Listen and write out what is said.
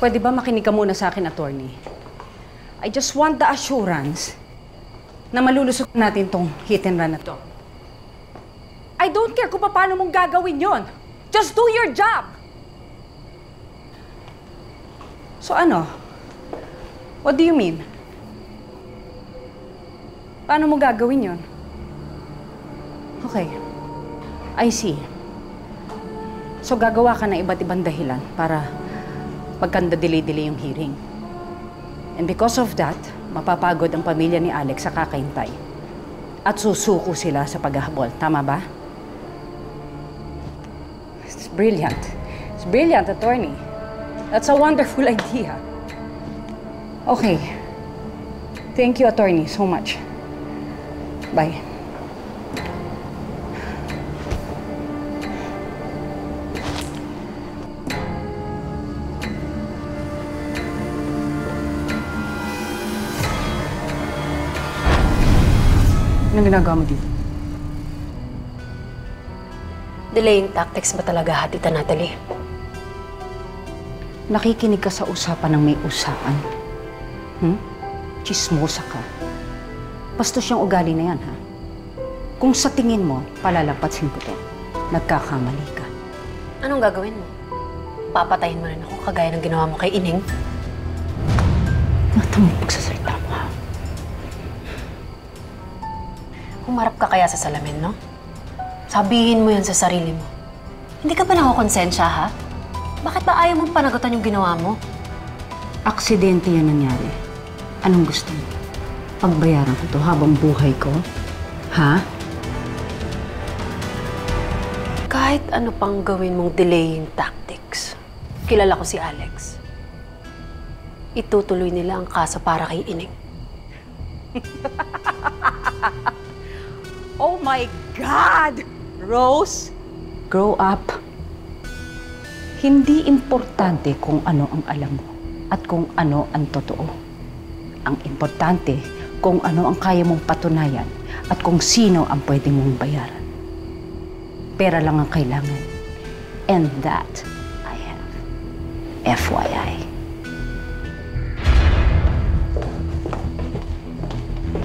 Pwede ba makinig ka muna sa akin, attorney? I just want the assurance na malulusot natin tong hit and run na to. I don't care kung paano mong gagawin yon. Just do your job! So ano? What do you mean? Paano mo gagawin yon? Okay. I see. So gagawa ka ng iba't ibang dahilan para pagkanda-delay-delay yung hearing. And because of that, mapapagod ang pamilya ni Alex sa kakaintay. At susuko sila sa paghahabol. Tama ba? It's brilliant. It's brilliant, attorney. That's a wonderful idea. Okay. Thank you, attorney, so much. Bye. Anong ginagawa mo dito? Delaying tactics ba talaga, Tita Natalie? Nakikinig ka sa usapan ng may usapan. Chismosa ka. Bastos yung ugali na yan, ha? Kung sa tingin mo, palalampasin ko to, nagkakamali ka. Anong gagawin mo? Papatayin mo rin ako kagaya ng ginawa mo kay Ining? Natamang pagsasalita mo, ha? Humarap ka kaya sa salamin, no? Sabihin mo yan sa sarili mo. Hindi ka ba nakukonsensya, ha? Bakit ba ayaw mong panagutan yung ginawa mo? Aksidente yan nangyari. Anong gusto mo? Pagbayaran ko to habang buhay ko? Ha? Kahit ano pang gawin mong delaying tactics, kilala ko si Alex. Itutuloy nila ang kaso para kay Ining. Oh my God! Rose, grow up. Hindi importante kung ano ang alam mo at kung ano ang totoo. Ang importante kung ano ang kaya mong patunayan at kung sino ang pwede mong bayaran. Pera lang ang kailangan. And that I have. FYI.